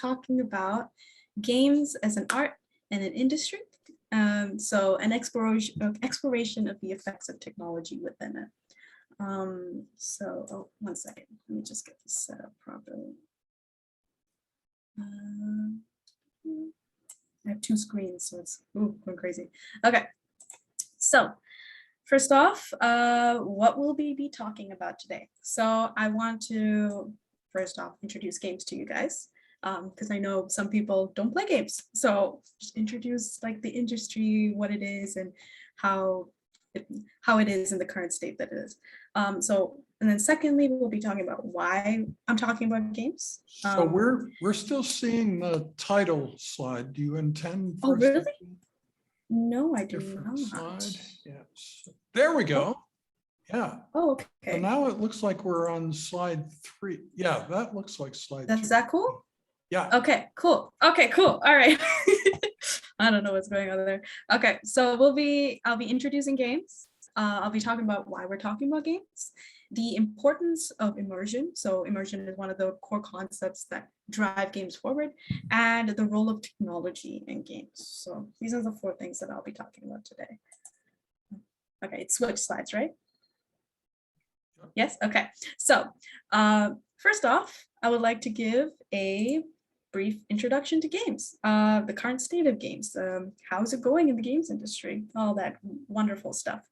talking about games as an art and an industry. So an exploration of the effects of technology within it. Oh, 1 second. Let me just get this set up properly. I have 2 screens, so it's going crazy. Okay, so first off, what will we be talking about today? So I want to first off introduce games to you guys, because I know some people don't play games. So just introduce like the industry, what it is, and how it is in the current state that it is. And then secondly, we'll be talking about why I'm talking about games. So we're still seeing the title slide. Do you intend for Oh, really? No, I do different not. slide? Yes. There we go. Yeah. Oh, okay. So now it looks like we're on slide 3. Yeah, that looks like slide 2. Is that cool? Yeah. Okay, cool. Okay, cool. All right. I don't know what's going on there. Okay, so I'll be introducing games. I'll be talking about why we're talking about games, the importance of immersion. So immersion is one of the core concepts that drive games forward, and the role of technology in games. So these are the 4 things that I'll be talking about today. Okay, it's switch slides, right? Yes, okay. So first off, I would like to give a brief introduction to games, the current state of games, how's it going in the games industry, all that wonderful stuff.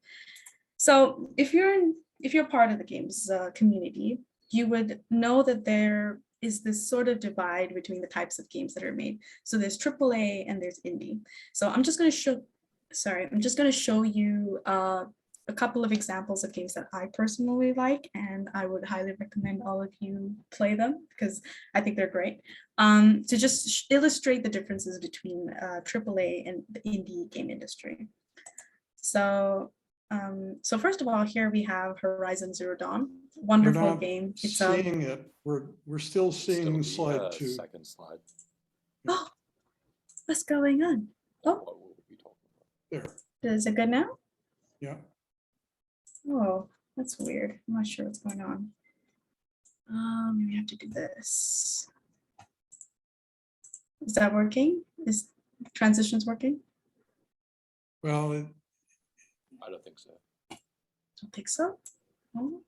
So if you're part of the games community, you would know that there is this sort of divide between the types of games that are made. So there's AAA and there's indie. So I'm just going to show you a couple of examples of games that I personally like, and I would highly recommend all of you play them because I think they're great. To just illustrate the differences between AAA and the indie game industry. So first of all, here we have Horizon Zero Dawn, wonderful game. It's seeing it. We're still seeing slide 2. Second slide. Oh, what's going on? Oh, what will we be talking about? There. Is it good now? Yeah. Oh, that's weird. I'm not sure what's going on. We have to do this. Is that working? Is transitions working? Well, I don't think so. Don't think so. Oh.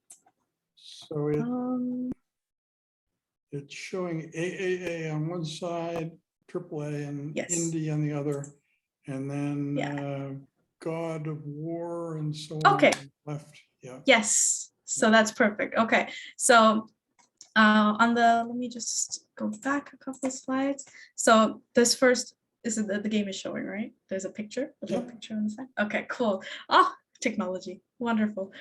So it's showing AAA on one side, AAA and Yes. indie on the other, and then God of War and so on Okay. left. Yeah. Yes. So that's perfect. Okay. So let me just go back a couple of slides. So this first is the game is showing, right? There's a picture, a little picture on the side. Okay, cool. Oh, technology, wonderful.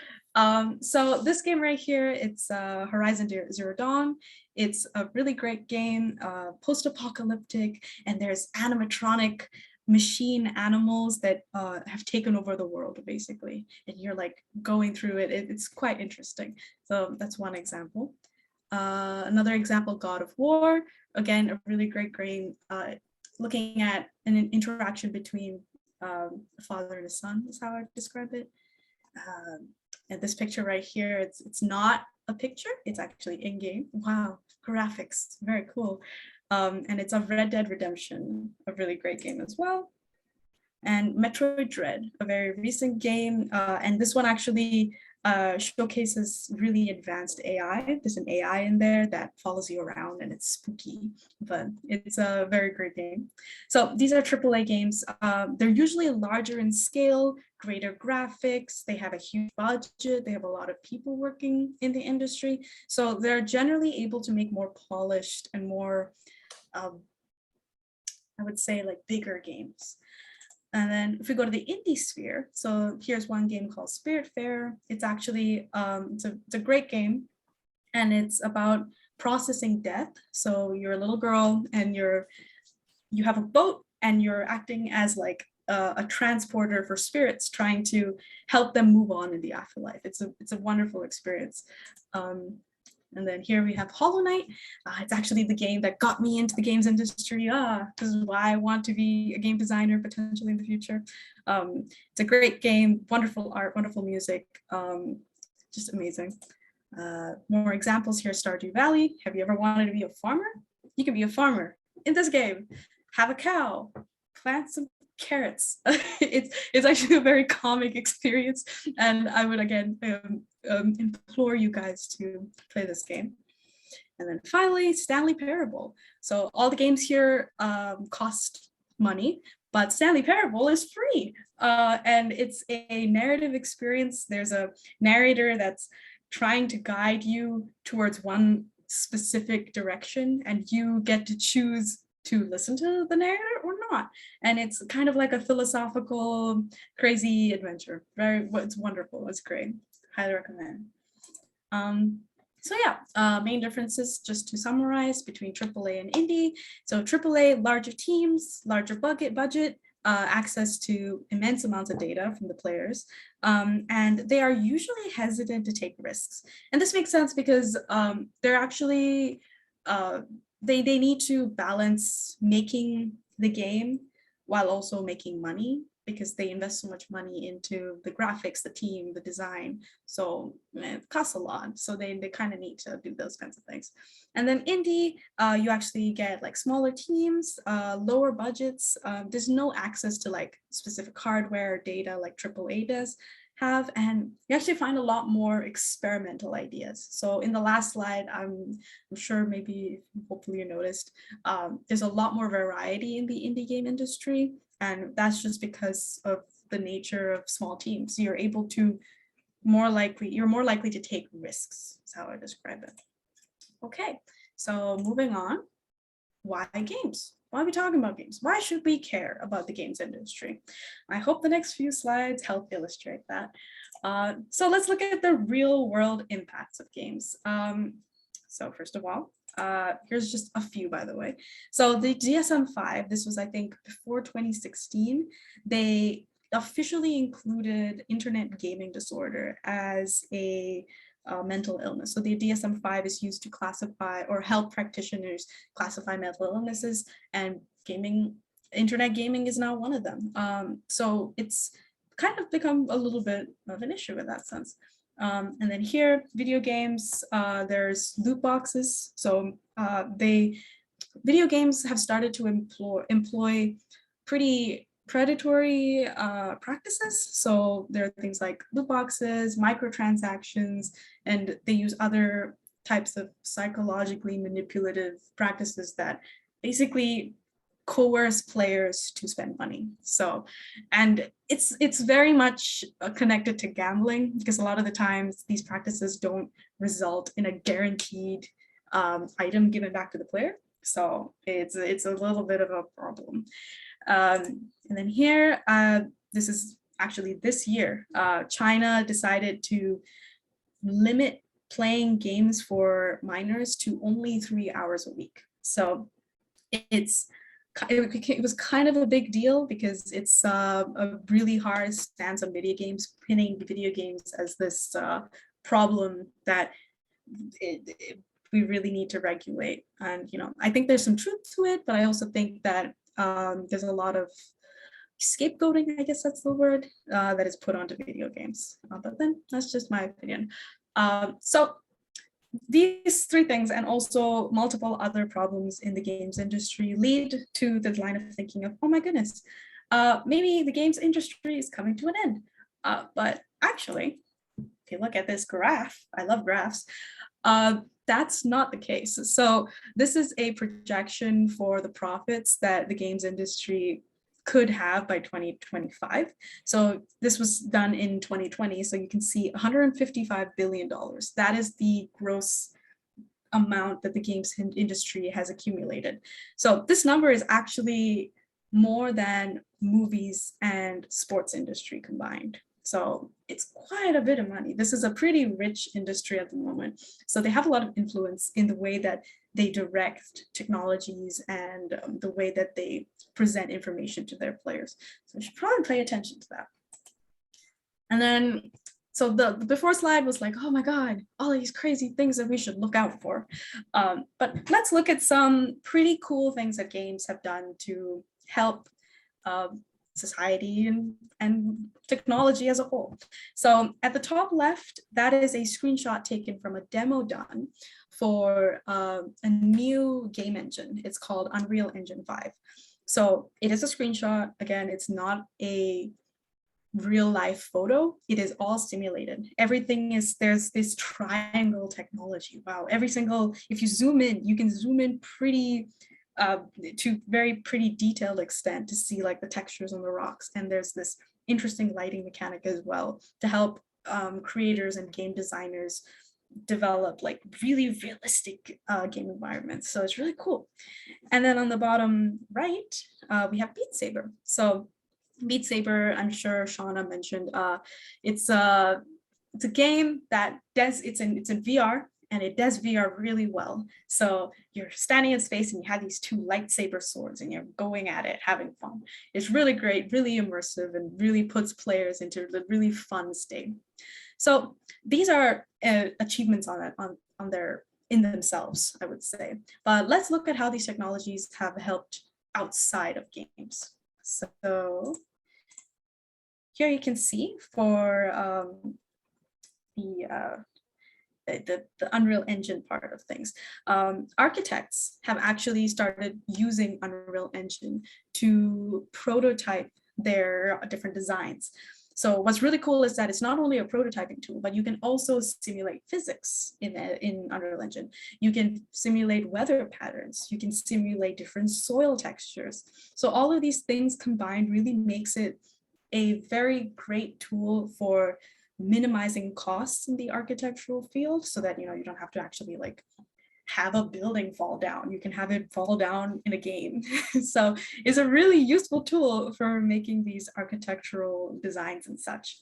So this game right here, it's Horizon Zero Dawn. It's a really great game, post-apocalyptic, and there's animatronic machine animals that have taken over the world, basically. And you're like going through it. It's quite interesting. So that's one example. Another example, God of War. Again, a really great game, looking at an interaction between a father and a son is how I describe it. And this picture right here, it's not a picture, it's actually in-game. Wow, graphics, very cool. And it's of Red Dead Redemption, a really great game as well. And Metroid Dread, a very recent game. And this one actually showcases really advanced AI. There's an AI in there that follows you around and it's spooky, but it's a very great game. So these are AAA games. They're usually larger in scale, greater graphics. They have a huge budget. They have a lot of people working in the industry. So they're generally able to make more polished and more, I would say, like bigger games. And then if we go to the indie sphere, so here's one game called Spiritfarer. It's actually, it's a great game, and it's about processing death. So you're a little girl and you have a boat and you're acting as like a transporter for spirits, trying to help them move on in the afterlife. It's a wonderful experience. And then here we have Hollow Knight. It's actually the game that got me into the games industry. This is why I want to be a game designer potentially in the future. It's a great game, wonderful art, wonderful music, just amazing. More examples here, Stardew Valley. Have you ever wanted to be a farmer? You can be a farmer in this game, have a cow, plant some carrots. It's actually a very comic experience, and I would again implore you guys to play this game. And then finally, Stanley Parable. So all the games here cost money, but Stanley Parable is free. And it's a narrative experience. There's a narrator that's trying to guide you towards one specific direction, and you get to choose to listen to the narrator or not. And it's kind of like a philosophical, crazy adventure. It's wonderful. It's great. Highly recommend. So yeah, main differences, just to summarize, between AAA and indie. So AAA, larger teams, larger budget, access to immense amounts of data from the players, and they are usually hesitant to take risks. And this makes sense because they're actually, they need to balance making the game while also making money, because they invest so much money into the graphics, the team, the design. So it costs a lot. So they kind of need to do those kinds of things. And then indie, you actually get like smaller teams, lower budgets. There's no access to like specific hardware or data like AAA does have, and you actually find a lot more experimental ideas. So in the last slide, I'm sure maybe, hopefully you noticed, there's a lot more variety in the indie game industry. And that's just because of the nature of small teams. You're able to you're more likely to take risks, is how I describe it. Okay, so moving on. Why games? Why are we talking about games? Why should we care about the games industry? I hope the next few slides help illustrate that. So let's look at the real world impacts of games. So first of all, here's just a few, by the way. So the DSM-5, this was, I think, before 2016, they officially included internet gaming disorder as a mental illness. So the DSM-5 is used to classify or help practitioners classify mental illnesses, and internet gaming is now one of them. So it's kind of become a little bit of an issue in that sense. And then here, video games, there's loot boxes. So video games have started to employ pretty predatory practices. So there are things like loot boxes, microtransactions, and they use other types of psychologically manipulative practices that basically coerce players to spend money. So, and it's very much connected to gambling, because a lot of the times these practices don't result in a guaranteed item given back to the player. So it's a little bit of a problem. And then here, this is actually this year, China decided to limit playing games for minors to only 3 hours a week. So it was kind of a big deal, because it's a really hard stance on video games, pinning video games as this problem that we really need to regulate. And I think there's some truth to it, but I also think that there's a lot of scapegoating, I guess that's the word, that is put onto video games. But then that's just my opinion. So these three things, and also multiple other problems in the games industry, lead to the line of thinking of, oh my goodness, maybe the games industry is coming to an end. But actually, if you look at this graph, I love graphs, that's not the case. So this is a projection for the profits that the games industry could have by 2025. So this was done in 2020. So you can see $155 billion. That is the gross amount that the games industry has accumulated. So this number is actually more than movies and sports industry combined. So it's quite a bit of money. This is a pretty rich industry at the moment. So they have a lot of influence in the way that they direct technologies and the way that they present information to their players. So you should probably pay attention to that. And then, so the before slide was like, oh my God, all of these crazy things that we should look out for. But let's look at some pretty cool things that games have done to help society and technology as a whole. So at the top left, that is a screenshot taken from a demo done for a new game engine. It's called Unreal Engine 5. So it is a screenshot. Again, it's not a real life photo. It is all simulated. Everything is, there's this triangle technology. Wow, every single, if you zoom in, you can zoom in pretty to very pretty detailed extent to see like the textures on the rocks. And there's this interesting lighting mechanic as well to help creators and game designers develop like really realistic game environments. So it's really cool. And then on the bottom right, we have Beat Saber. So Beat Saber, I'm sure Shauna mentioned, it's a game that does, it's in VR, and it does VR really well. So you're standing in space and you have these two lightsaber swords and you're going at it, having fun. It's really great, really immersive, and really puts players into a really fun state. So these are achievements on their in themselves, I would say. But let's look at how these technologies have helped outside of games. So here you can see for the Unreal Engine part of things. Architects have actually started using Unreal Engine to prototype their different designs. So what's really cool is that it's not only a prototyping tool, but you can also simulate physics in Unreal Engine. You can simulate weather patterns. You can simulate different soil textures. So all of these things combined really makes it a very great tool for minimizing costs in the architectural field, so that you don't have to actually like have a building fall down. You can have it fall down in a game. So it's a really useful tool for making these architectural designs and such.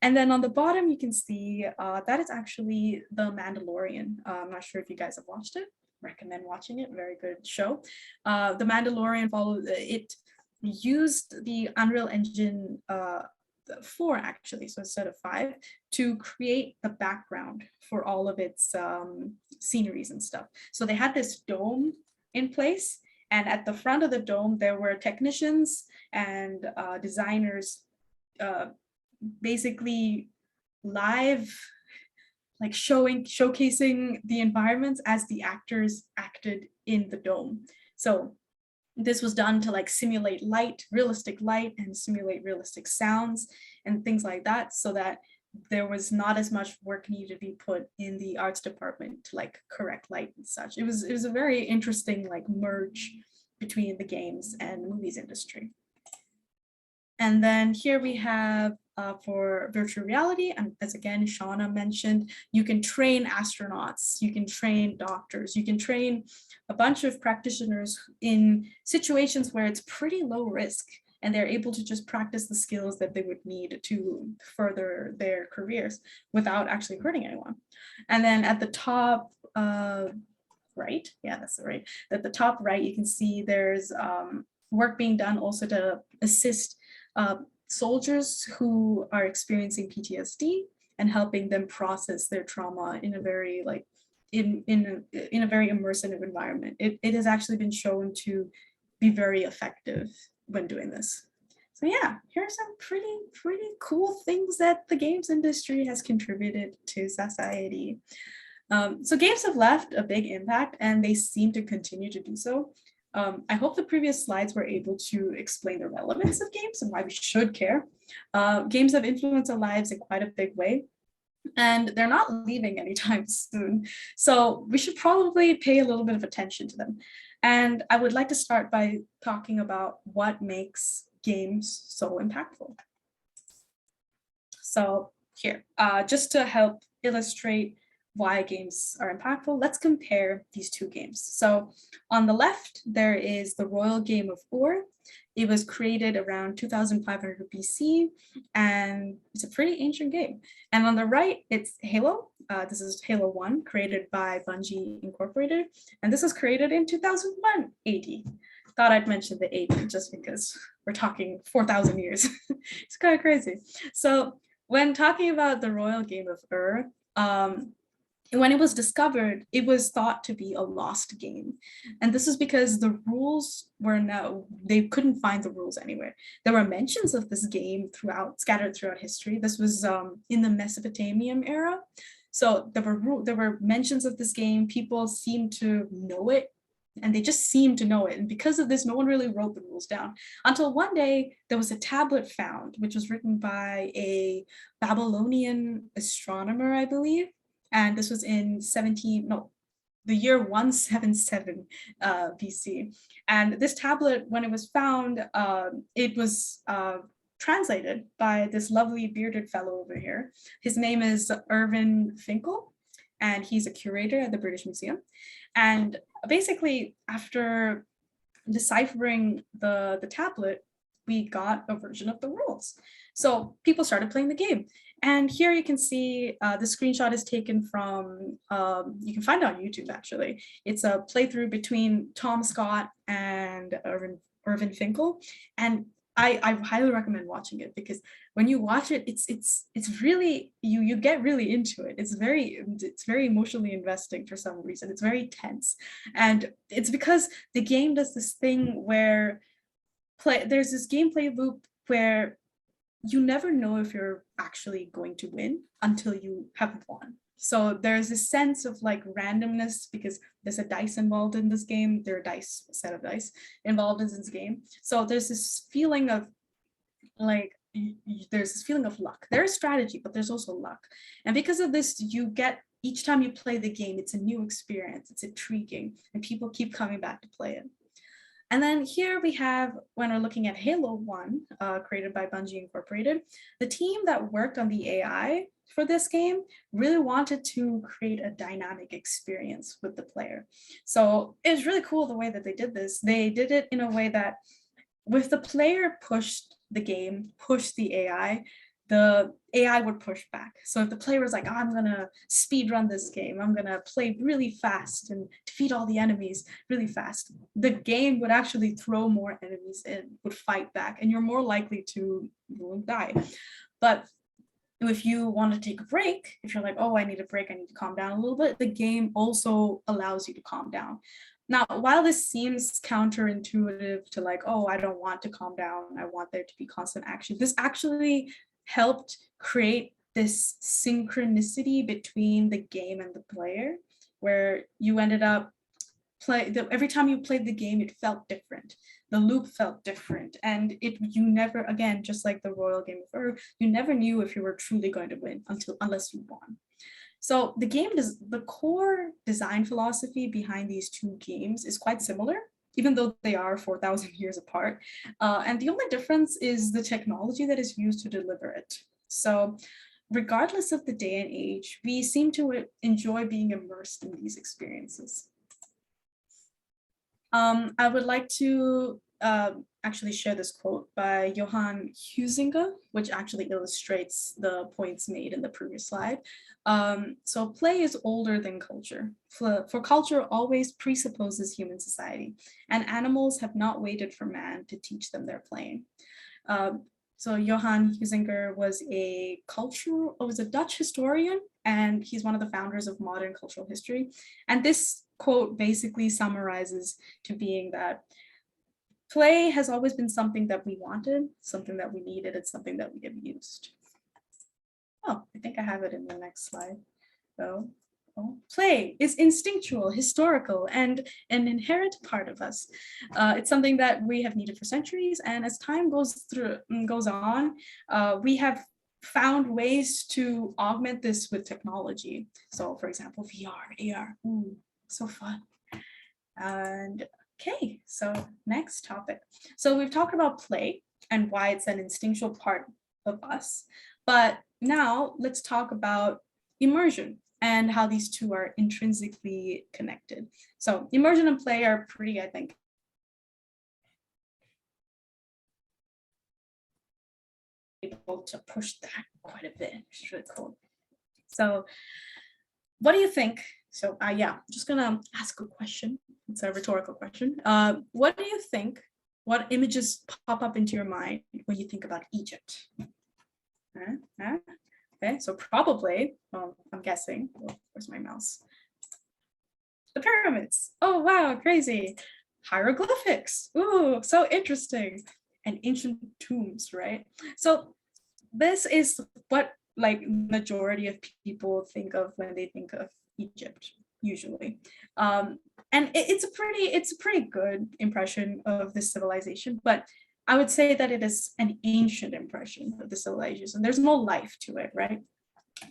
And then on the bottom, you can see that is actually The Mandalorian. I'm not sure if you guys have watched it. Recommend watching it. Very good show. The Mandalorian it used the Unreal Engine 4 actually, so instead of 5, to create the background for all of its sceneries and stuff. So they had this dome in place, and at the front of the dome there were technicians and designers basically live like showcasing the environments as the actors acted in the dome. So this was done to like simulate light, realistic light, and simulate realistic sounds and things like that, so that there was not as much work needed to be put in the arts department to like correct light and such. It was a very interesting like merge between the games and movies industry. And then here we have for virtual reality, and as again Shauna mentioned, you can train astronauts, you can train doctors, you can train a bunch of practitioners in situations where it's pretty low risk, and they're able to just practice the skills that they would need to further their careers without actually hurting anyone. And then at the top right, yeah, that's right. At the top right, you can see there's work being done also to assist soldiers who are experiencing PTSD and helping them process their trauma in a very like in a very immersive environment. It has actually been shown to be very effective when doing this. So yeah, here are some pretty cool things that the games industry has contributed to society. So games have left a big impact, and they seem to continue to do so. I hope the previous slides were able to explain the relevance of games and why we should care. Games have influenced our lives in quite a big way, and they're not leaving anytime soon. So we should probably pay a little bit of attention to them. And I would like to start by talking about what makes games so impactful. So here, just to help illustrate why games are impactful, let's compare these two games. So on the left, there is the Royal Game of Ur. It was created around 2500 BC, and it's a pretty ancient game. And on the right, it's Halo. This is Halo 1, created by Bungie Incorporated. And this was created in 2001 AD. Thought I'd mention the AD just because we're talking 4,000 years. It's kind of crazy. So when talking about the Royal Game of Ur, when it was discovered, it was thought to be a lost game. And this is because the rules were they couldn't find the rules anywhere. There were mentions of this game scattered throughout history. This was in the Mesopotamian era. So there were mentions of this game. People seemed to know it, and they just seemed to know it. And because of this, no one really wrote the rules down until one day there was a tablet found, which was written by a Babylonian astronomer, I believe. And this was in the year 177 BC. And this tablet, when it was found, it was translated by this lovely bearded fellow over here. His name is Irvin Finkel, and he's a curator at the British Museum. And basically, after deciphering the tablet, we got a version of the rules. So people started playing the game. And here you can see the screenshot is taken from, you can find it on YouTube actually. It's a playthrough between Tom Scott and Irvin Finkel. And I highly recommend watching it, because when you watch it, it's really, you get really into it. It's very emotionally investing for some reason. It's very tense. And it's because the game does this thing where there's this gameplay loop where you never know if you're actually going to win until you have won. So there's a sense of like randomness, because there's a dice involved in this game. There are a set of dice involved in this game. So there's this feeling of like, there's this feeling of luck. There's strategy, but there's also luck. And because of this, you get, each time you play the game, it's a new experience. It's intriguing, and people keep coming back to play it. And then here we have, when we're looking at Halo 1, created by Bungie Incorporated, the team that worked on the AI for this game really wanted to create a dynamic experience with the player. So it's really cool the way that they did this. They did it in a way that, with the player pushed the game, pushed the AI would push back. So if the player was like, oh, I'm gonna speed run this game, I'm gonna play really fast and defeat all the enemies really fast, the game would actually throw more enemies in, would fight back, and you're more likely to die. But if you want to take a break, if you're like, oh, I need a break, I need to calm down a little bit, the game also allows you to calm down. Now, while this seems counterintuitive to like, oh, I don't want to calm down, I want there to be constant action, this actually helped create this synchronicity between the game and the player, where you ended up every time you played the game, it felt different. The loop felt different, and you never, again, just like the Royal Game of Earth, you never knew if you were truly going to win unless you won. So the core design philosophy behind these two games is quite similar, even though they are 4,000 years apart. And the only difference is the technology that is used to deliver it. So regardless of the day and age, we seem to enjoy being immersed in these experiences. I would like to actually share this quote by Johann Huizinga, which actually illustrates the points made in the previous slide. So play is older than culture. For culture always presupposes human society, and animals have not waited for man to teach them their playing. So Johann Huizinga was a Dutch historian, and he's one of the founders of modern cultural history. And this quote basically summarizes to being that play has always been something that we wanted, something that we needed, and something that we have used. Oh, I think I have it in the next slide. So, play is instinctual, historical, and an inherent part of us. It's something that we have needed for centuries, and as time goes on, we have found ways to augment this with technology. So, for example, VR, AR, so fun. And okay, so next topic. So we've talked about play and why it's an instinctual part of us, but now let's talk about immersion and how these two are intrinsically connected. So immersion and play are pretty, I think, able to push that quite a bit, which is really cool. So what do you think? So yeah, I'm just gonna ask a question. It's a rhetorical question. What do you think, what images pop up into your mind when you think about Egypt? Okay, so probably, well, I'm guessing, oh, where's my mouse? The pyramids. Oh, wow, crazy. Hieroglyphics. Ooh, so interesting. And ancient tombs, right? So this is what like majority of people think of when they think of Egypt, usually. And it's a pretty good impression of this civilization, but I would say that it is an ancient impression of the civilization. There's no life to it, right?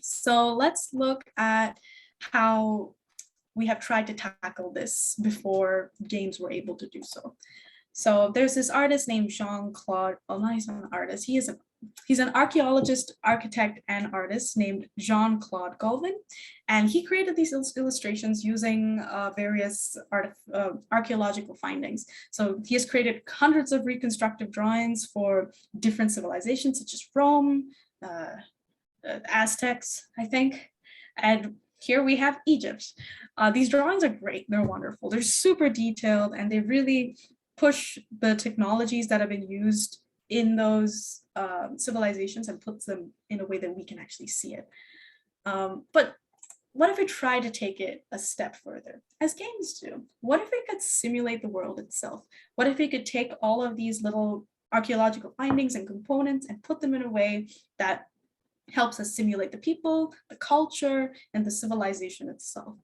So let's look at how we have tried to tackle this before games were able to do so. So there's this artist named Jean-Claude, oh no, he's not an artist, he's an archaeologist, architect, and artist named Jean-Claude Galvin. And he created these illustrations using various archaeological findings. So he has created hundreds of reconstructive drawings for different civilizations, such as Rome, Aztecs, I think. And here we have Egypt. These drawings are great, they're wonderful, they're super detailed, and they really push the technologies that have been used in those civilizations and puts them in a way that we can actually see it. But what if we try to take it a step further, as games do? What if we could simulate the world itself? What if we could take all of these little archaeological findings and components and put them in a way that helps us simulate the people, the culture, and the civilization itself?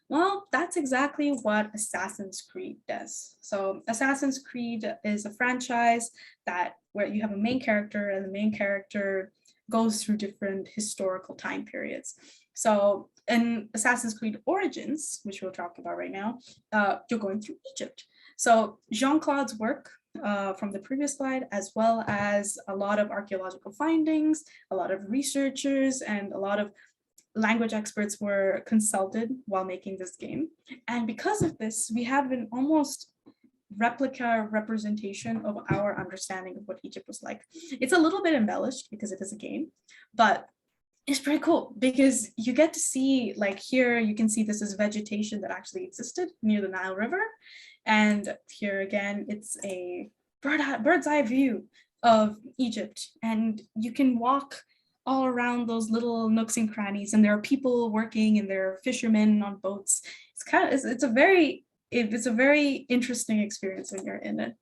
Well, that's exactly what Assassin's Creed does. So Assassin's Creed is a franchise where you have a main character, and the main character goes through different historical time periods. So in Assassin's Creed Origins, which we'll talk about right now, you're going through Egypt. So Jean-Claude's work from the previous slide, as well as a lot of archaeological findings, a lot of researchers, and a lot of language experts were consulted while making this game. And because of this, we have an almost replica representation of our understanding of what Egypt was like. It's a little bit embellished because it is a game, but it's pretty cool because you get to see, like here, you can see this is vegetation that actually existed near the Nile River. And here again, it's a bird's eye view of Egypt. And you can walk all around those little nooks and crannies, and there are people working, and there are fishermen on boats. It's a very interesting experience when you're in it.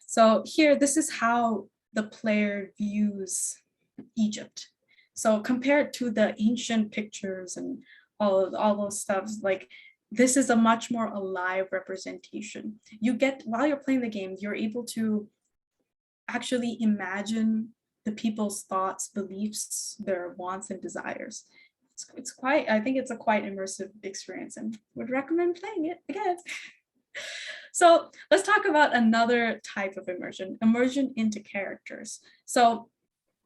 So here, this is how the player views Egypt. So compared to the ancient pictures and all those stuff, like this is a much more alive representation. While you're playing the game, you're able to actually imagine the people's thoughts, beliefs, their wants and desires. I think it's a quite immersive experience, and would recommend playing it again. So let's talk about another type of immersion into characters. So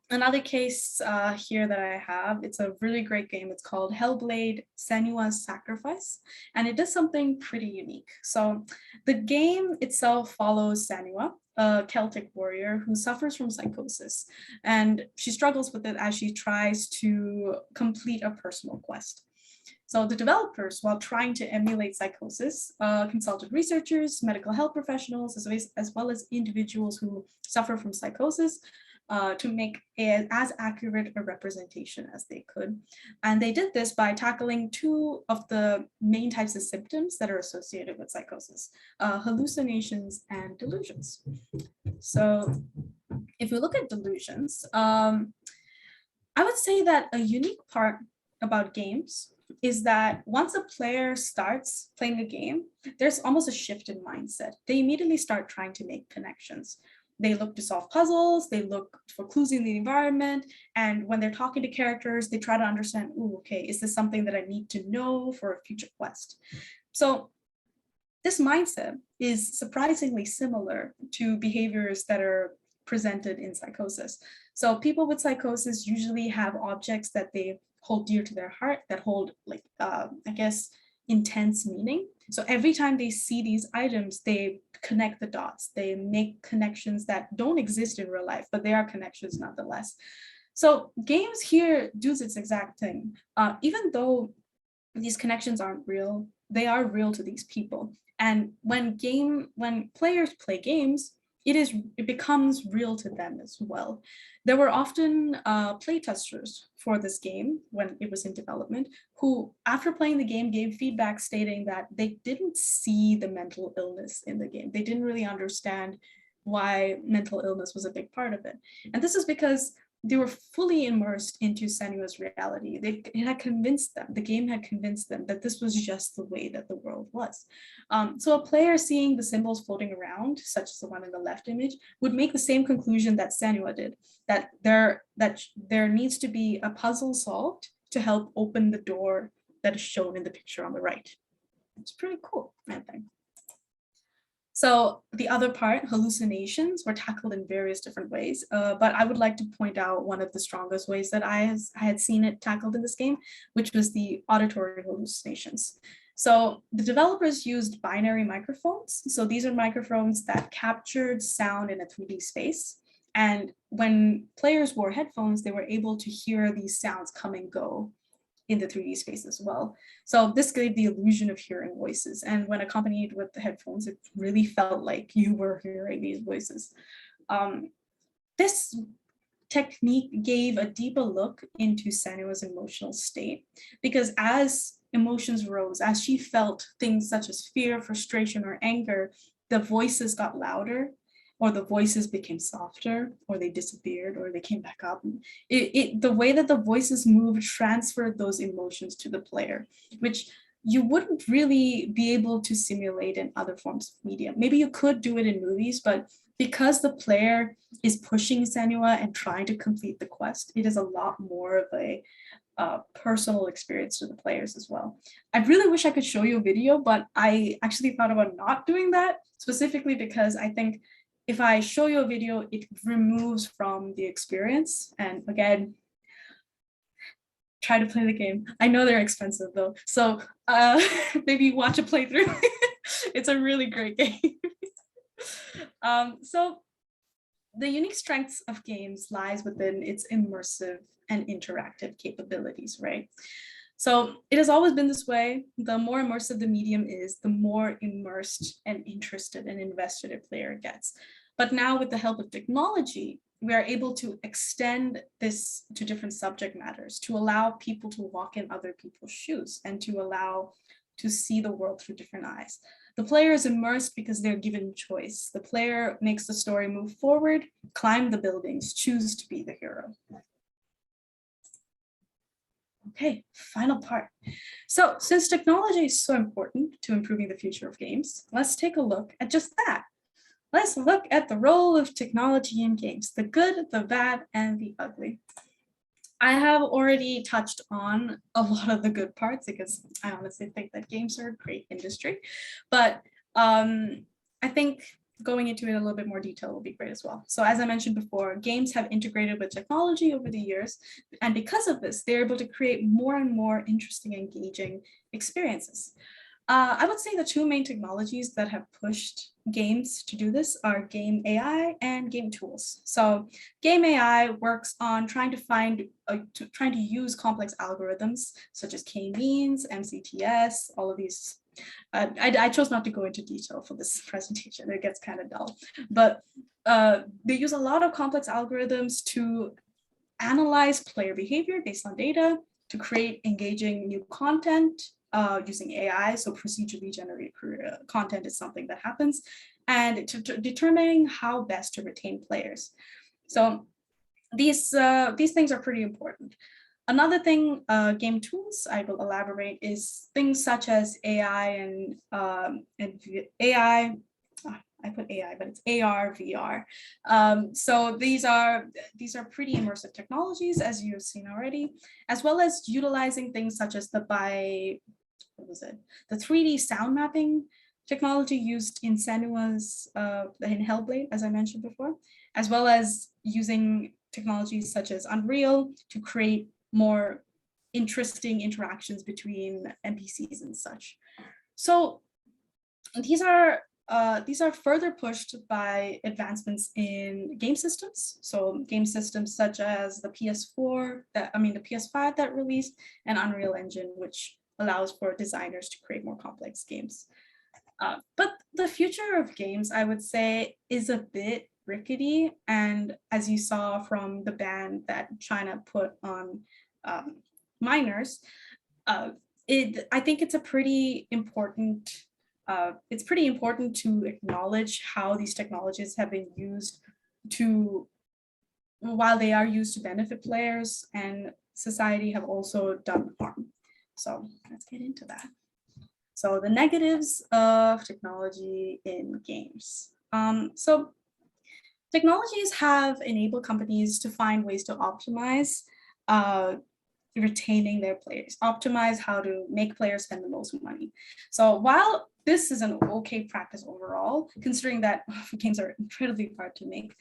another case here that I have, it's a really great game. It's called Hellblade: Senua's Sacrifice, and it does something pretty unique. So the game itself follows Senua, a Celtic warrior who suffers from psychosis, and she struggles with it as she tries to complete a personal quest. So the developers, while trying to emulate psychosis, consulted researchers, medical health professionals, as well as individuals who suffer from psychosis, to make as accurate a representation as they could. And they did this by tackling two of the main types of symptoms that are associated with psychosis: hallucinations and delusions. So if we look at delusions, I would say that a unique part about games is that once a player starts playing a game, there's almost a shift in mindset. They immediately start trying to make connections. They look to solve puzzles, they look for clues in the environment, and when they're talking to characters, they try to understand, ooh, okay, is this something that I need to know for a future quest? So this mindset is surprisingly similar to behaviors that are presented in psychosis. So people with psychosis usually have objects that they hold dear to their heart, that hold intense meaning. So every time they see these items, they connect the dots. They make connections that don't exist in real life, but they are connections nonetheless. So games here do this exact thing. Even though these connections aren't real, they are real to these people. And when players play games, it becomes real to them as well. There were often playtesters for this game when it was in development, who after playing the game gave feedback stating that they didn't see the mental illness in the game. They didn't really understand why mental illness was a big part of it. And this is because they were fully immersed into Senua's reality. It had convinced them, the game had convinced them that this was just the way that the world was. So a player seeing the symbols floating around, such as the one in the left image, would make the same conclusion that Senua did, that there needs to be a puzzle solved to help open the door that is shown in the picture on the right. It's pretty cool, I think. So the other part, hallucinations, were tackled in various different ways, but I would like to point out one of the strongest ways that I had seen it tackled in this game, which was the auditory hallucinations. So the developers used binary microphones. So these are microphones that captured sound in a 3D space. And when players wore headphones, they were able to hear these sounds come and go in the 3D space as well. So this gave the illusion of hearing voices. And when accompanied with the headphones, it really felt like you were hearing these voices. This technique gave a deeper look into Senua's emotional state, because as emotions rose, as she felt things such as fear, frustration, or anger, the voices got louder, or the voices became softer, or they disappeared, or they came back up. The way that the voices moved transferred those emotions to the player, which you wouldn't really be able to simulate in other forms of media. Maybe you could do it in movies, but because the player is pushing Senua and trying to complete the quest, it is a lot more of a personal experience to the players as well. I really wish I could show you a video, but I actually thought about not doing that, specifically because I think if I show you a video, it removes from the experience. And again, try to play the game. I know they're expensive though. So maybe watch a playthrough. It's a really great game. So the unique strengths of games lies within its immersive and interactive capabilities, right? So it has always been this way. The more immersive the medium is, the more immersed and interested and invested a player gets. But now with the help of technology, we are able to extend this to different subject matters, to allow people to walk in other people's shoes and to allow to see the world through different eyes. The player is immersed because they're given choice. The player makes the story move forward, climb the buildings, choose to be the hero. Okay, final part. So since technology is so important to improving the future of games, let's take a look at just that. Let's look at the role of technology in games, the good, the bad, and the ugly. I have already touched on a lot of the good parts because I honestly think that games are a great industry, but I think going into it a little bit more detail will be great as well. So as I mentioned before, games have integrated with technology over the years, and because of this, they're able to create more and more interesting, engaging experiences. I would say the two main technologies that have pushed games to do this are game AI and game tools. So game AI works on trying to use complex algorithms such as k-means, MCTS, all of these. I chose not to go into detail for this presentation. It gets kind of dull, but they use a lot of complex algorithms to analyze player behavior based on data, to create engaging new content using AI, so procedurally generated content is something that happens, and to determining how best to retain players. So these things are pretty important. Another thing, game tools, I will elaborate, is things such as AI and AI. I put AI, but it's AR, VR. So these are pretty immersive technologies, as you've seen already, as well as utilizing things such as the 3D sound mapping technology used in Senua's in Hellblade, as I mentioned before, as well as using technologies such as Unreal to create more interesting interactions between NPCs and such. So these are further pushed by advancements in game systems. So game systems such as the PS5 that released, and Unreal Engine, which allows for designers to create more complex games. But the future of games, I would say, is a bit rickety. And as you saw from the ban that China put on minors, I think it's a pretty important. It's pretty important to acknowledge how these technologies have been used to, while they are used to benefit players and society, have also done harm. So let's get into that. So the negatives of technology in games. So technologies have enabled companies to find ways to optimize retaining their players, optimize how to make players spend the most money. So while this is an okay practice overall, considering that games are incredibly hard to make,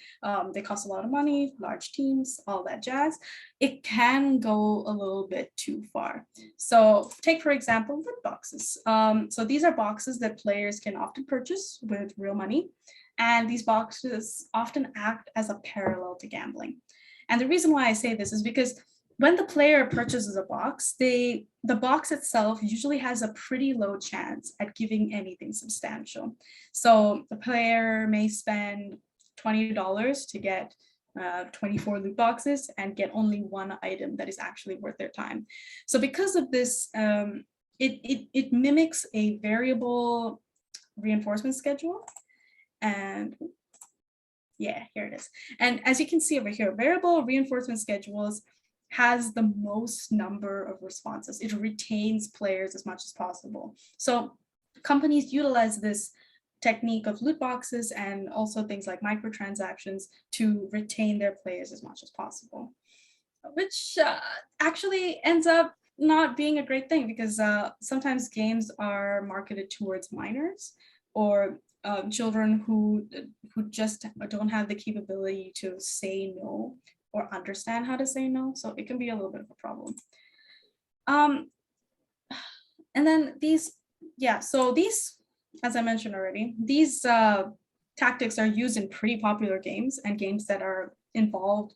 they cost a lot of money, large teams, all that jazz, it can go a little bit too far. So take, for example, loot boxes. So these are boxes that players can often purchase with real money. And these boxes often act as a parallel to gambling. And the reason why I say this is because when the player purchases a box, the box itself usually has a pretty low chance at giving anything substantial. So the player may spend $20 to get 24 loot boxes and get only one item that is actually worth their time. So because of this, it mimics a variable reinforcement schedule. And yeah, here it is. And as you can see over here, variable reinforcement schedules has the most number of responses. It retains players as much as possible. So companies utilize this technique of loot boxes and also things like microtransactions to retain their players as much as possible, which actually ends up not being a great thing, because sometimes games are marketed towards minors or children who just don't have the capability to say no or understand how to say no. So it can be a little bit of a problem. And then these, so these, as I mentioned already, these tactics are used in pretty popular games and games that are involved,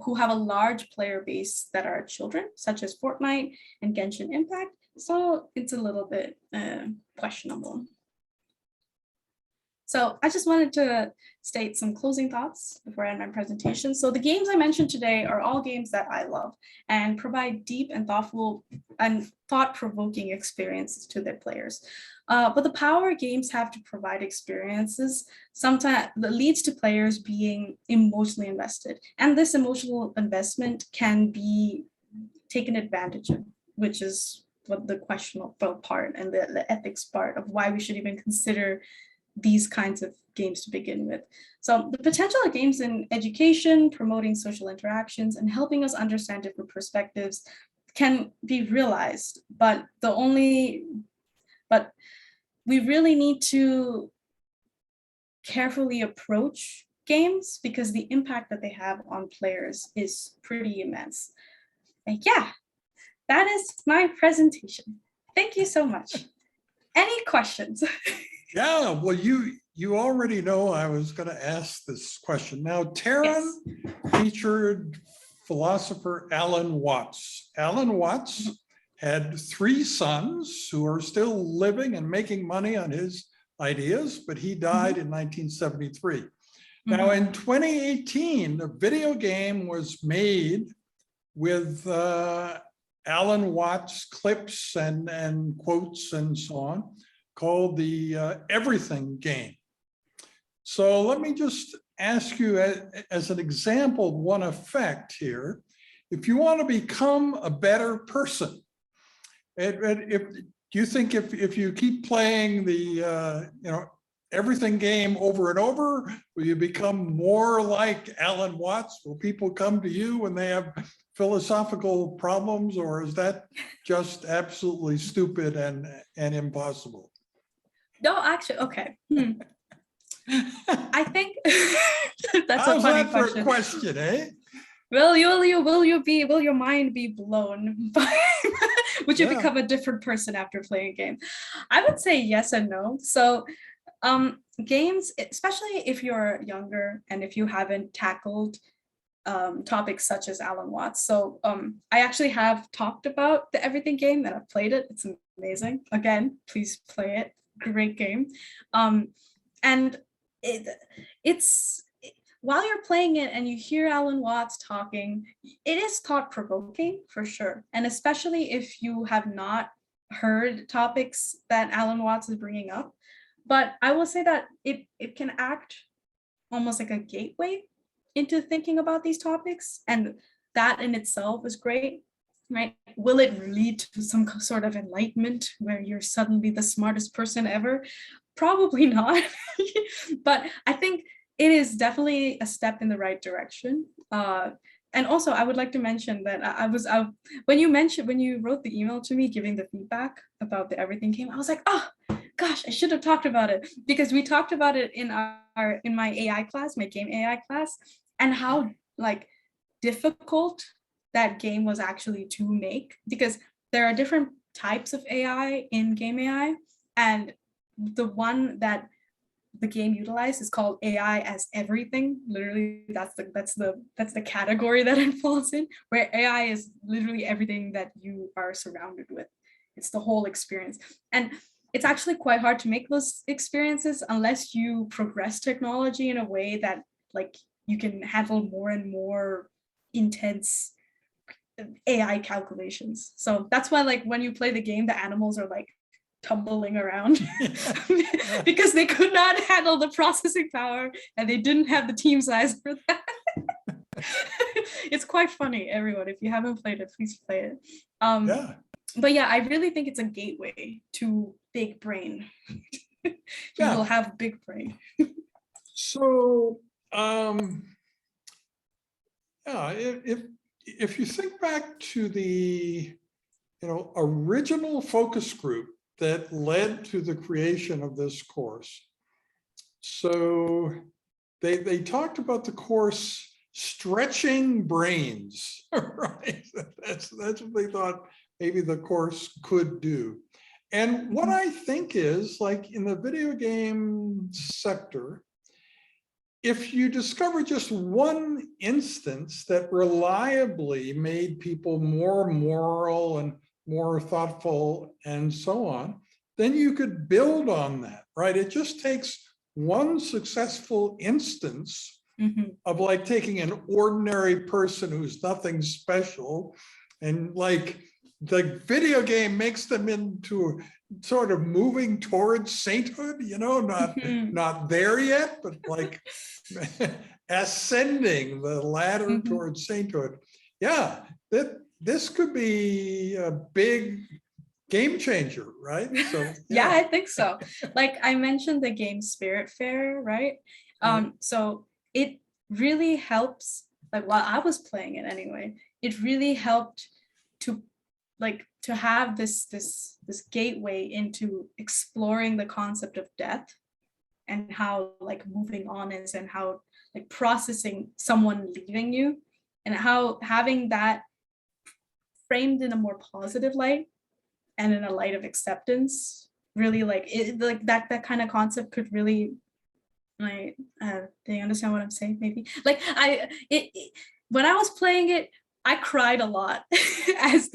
who have a large player base that are children, such as Fortnite and Genshin Impact. So it's a little bit questionable. So I just wanted to state some closing thoughts before I end my presentation. So the games I mentioned today are all games that I love and provide deep and thoughtful and thought-provoking experiences to their players. But the power games have to provide experiences sometimes that leads to players being emotionally invested. And this emotional investment can be taken advantage of, which is what the questionable part and the ethics part of why we should even consider these kinds of games to begin with. So the potential of games in education, promoting social interactions, and helping us understand different perspectives can be realized, but we really need to carefully approach games because the impact that they have on players is pretty immense. And yeah, that is my presentation. Thank you so much. Any questions? Yeah, well, you already know I was going to ask this question. Now, Taryn featured philosopher Alan Watts. Alan Watts had 3 sons who are still living and making money on his ideas, but he died in 1973. Now, in 2018, a video game was made with Alan Watts clips and quotes and so on, called the Everything Game. So let me just ask you as an example of one effect here, if you want to become a better person, do you think if you keep playing the Everything Game over and over, will you become more like Alan Watts? Will people come to you when they have philosophical problems, or is that just absolutely stupid and impossible? No, actually, okay. I think that's How's a funny that for question. a question, eh? Will your mind be blown by, would you become a different person after playing a game? I would say yes and no. So games, especially if you're younger and if you haven't tackled topics such as Alan Watts. So I actually have talked about the Everything Game and I've played it. It's amazing. Again, please play it. great game. And it's while you're playing it and you hear Alan Watts talking, it is thought-provoking for sure. And especially if you have not heard topics that Alan Watts is bringing up. But I will say that it can act almost like a gateway into thinking about these topics. And that in itself is great, right? Will it lead to some sort of enlightenment where you're suddenly the smartest person ever? Probably not. But I think it is definitely a step in the right direction. And also, I would like to mention that when you wrote the email to me giving the feedback about the everything game, I was like, oh gosh, I should have talked about it, because we talked about it in my AI class, my game AI class, and how like difficult that game was actually to make, because there are different types of AI in game AI, and the one that the game utilized is called AI as everything. Literally, that's the category that it falls in, where AI is literally everything that you are surrounded with. It's the whole experience. And it's actually quite hard to make those experiences unless you progress technology in a way that like you can handle more and more intense AI calculations. So that's why like when you play the game, the animals are like tumbling around because they could not handle the processing power and they didn't have the team size for that. It's quite funny, everyone. If you haven't played it, please play it. Yeah. But yeah, I really think it's a gateway to big brain. You Yeah. will have big brain. So, yeah, if you think back to the, original focus group that led to the creation of this course, so they talked about the course stretching brains, right? That's what they thought maybe the course could do. And what I think is, like in the video game sector, if you discover just one instance that reliably made people more moral and more thoughtful and so on, then you could build on that, right? It just takes one successful instance of like taking an ordinary person who's nothing special, and like the video game makes them into sort of moving towards sainthood, not there yet, but like ascending the ladder towards sainthood. Yeah, this could be a big game changer, right? So yeah, I think so. Like I mentioned the game Spirit Fair, right? So it really helps, like while I was playing it anyway, it really helped to have this gateway into exploring the concept of death and how like moving on is, and how like processing someone leaving you, and how having that framed in a more positive light and in a light of acceptance really like it, like that kind of concept could really like do you understand what I'm saying? Maybe like when I was playing it, I cried a lot as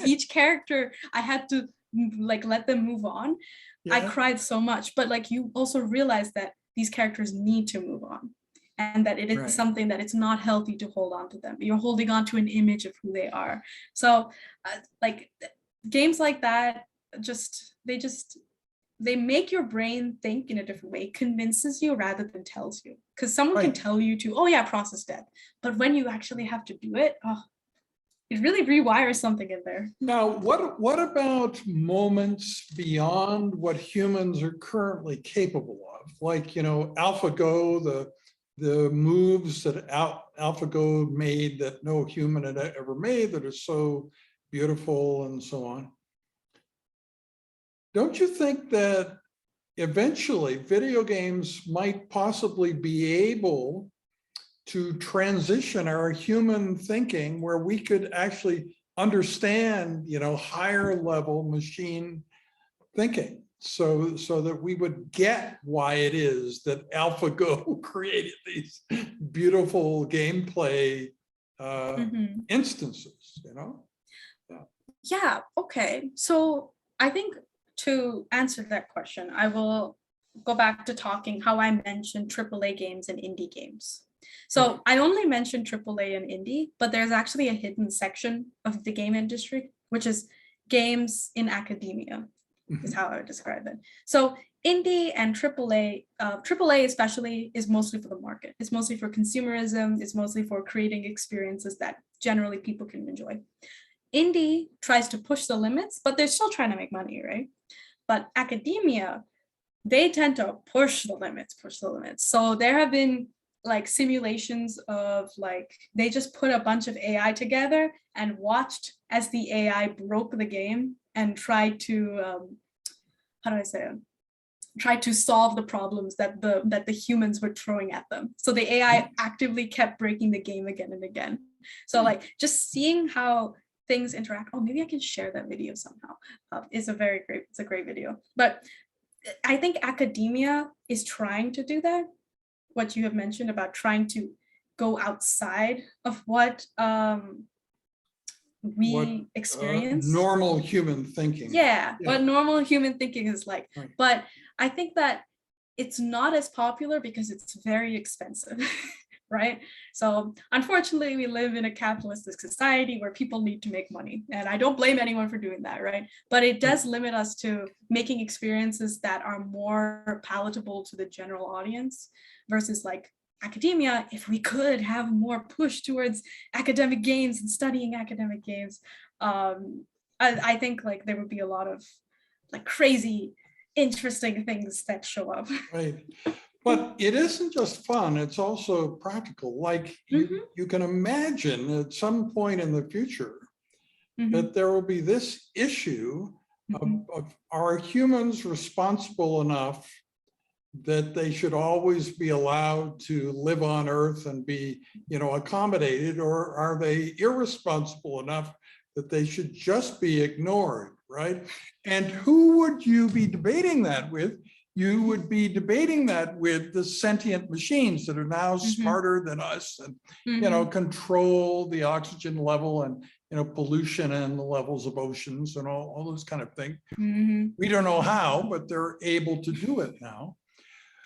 each character I had to like let them move on. I cried so much, but like you also realize that these characters need to move on, and that it is something that it's not healthy to hold on to them. You're holding on to an image of who they are. So like games like that they make your brain think in a different way. It convinces you rather than tells you, because someone can tell you to, oh yeah, process death, but when you actually have to do it, it really rewires something in there. Now, what about moments beyond what humans are currently capable of? Like, AlphaGo, the moves that AlphaGo made that no human had ever made that are so beautiful and so on. Don't you think that eventually video games might possibly be able to transition our human thinking where we could actually understand, higher level machine thinking, so that we would get why it is that AlphaGo created these beautiful gameplay instances, Yeah, okay. So I think to answer that question, I will go back to talking how I mentioned AAA games and indie games. So I only mentioned AAA and indie, but there's actually a hidden section of the game industry, which is games in academia, is how I would describe it. So indie and AAA, AAA especially, is mostly for the market. It's mostly for consumerism. It's mostly for creating experiences that generally people can enjoy. Indie tries to push the limits, but they're still trying to make money, right? But academia, they tend to push the limits. So there have been like simulations of like, they just put a bunch of AI together and watched as the AI broke the game and tried to, how do I say it? Tried to solve the problems that the humans were throwing at them. So the AI actively kept breaking the game again and again. So like just seeing how things interact. Oh, maybe I can share that video somehow. It's a great video. But I think academia is trying to do that. What you have mentioned about trying to go outside of what we experience. Normal human thinking. Yeah, what normal human thinking is like. Right. But I think that it's not as popular because it's very expensive, right? So unfortunately, we live in a capitalistic society where people need to make money. And I don't blame anyone for doing that, right? But it does limit us to making experiences that are more palatable to the general audience versus like academia. If we could have more push towards academic games and studying academic games, I think like there would be a lot of like crazy, interesting things that show up. Right. But it isn't just fun, it's also practical. Like you can imagine at some point in the future that there will be this issue of are humans responsible enough that they should always be allowed to live on Earth and be, accommodated, or are they irresponsible enough that they should just be ignored, right? And who would you be debating that with? You would be debating that with the sentient machines that are now smarter than us and, control the oxygen level and, pollution and the levels of oceans and all those kind of things. We don't know how, but they're able to do it now.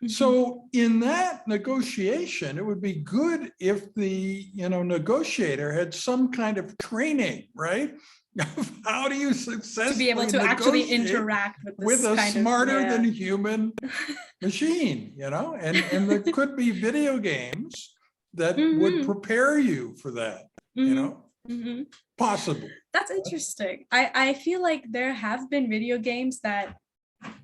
So in that negotiation, it would be good if the, negotiator had some kind of training, right? How do you successfully to be able to actually interact with a kind smarter of, than human machine, and there could be video games that would prepare you for that, possible. That's interesting. I feel like there have been video games that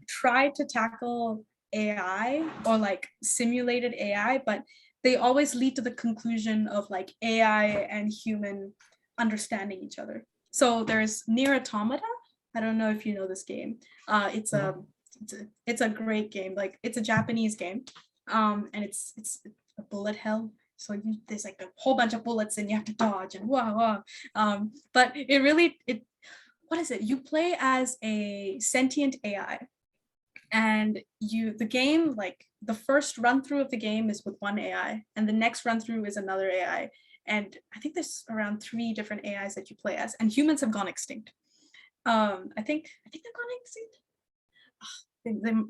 try to tackle AI or like simulated AI, but they always lead to the conclusion of like AI and human understanding each other. So there's Nier Automata. I don't know if you know this game. It's a great game. Like it's a Japanese game, and it's a bullet hell. So there's like a whole bunch of bullets and you have to dodge and wow. But what is it? You play as a sentient AI. And the game, like the first run through of the game is with one AI, and the next run through is another AI. And I think there's around 3 different AIs that you play as, and humans have gone extinct. I think they've gone extinct.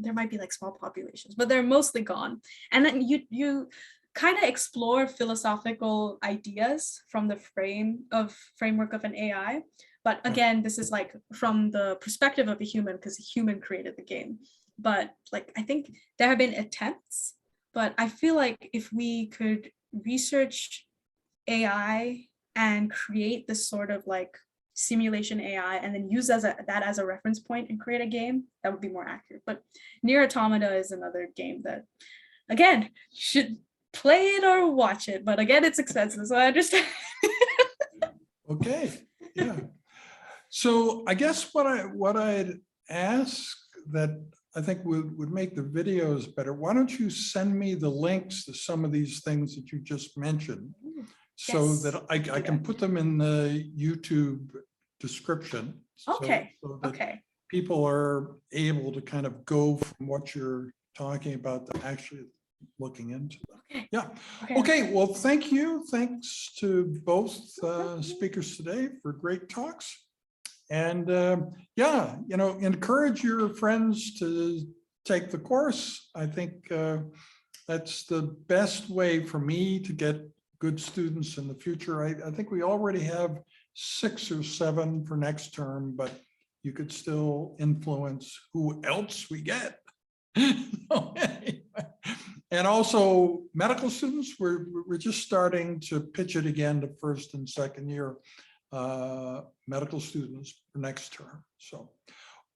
There might be like small populations, but they're mostly gone. And then you kind of explore philosophical ideas from the framework of an AI. But again, this is like from the perspective of a human because a human created the game. But like, I think there have been attempts, but I feel like if we could research AI and create this sort of like simulation AI and then use that as a reference point and create a game, that would be more accurate. But Nier Automata is another game that, again, should play it or watch it. But again, it's expensive, so I understand. Okay, yeah. So I guess what I'd ask that I think would make the videos better, why don't you send me the links to some of these things that you just mentioned so that I can put them in the YouTube description. Okay, so that people are able to kind of go from what you're talking about to actually looking into them. Yeah. Okay. Well, thank you. Thanks to both speakers today for great talks. And yeah, you know, encourage your friends to take the course. I think that's the best way for me to get good students in the future. I think we already have 6 or 7 for next term, but you could still influence who else we get. And also medical students, we're just starting to pitch it again to first and second year medical students for next term. So,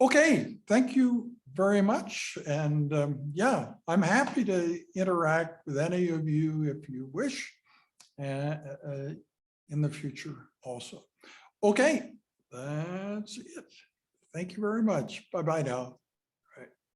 okay, thank you very much. And yeah, I'm happy to interact with any of you if you wish in the future also. Okay, that's it. Thank you very much. Bye-bye now.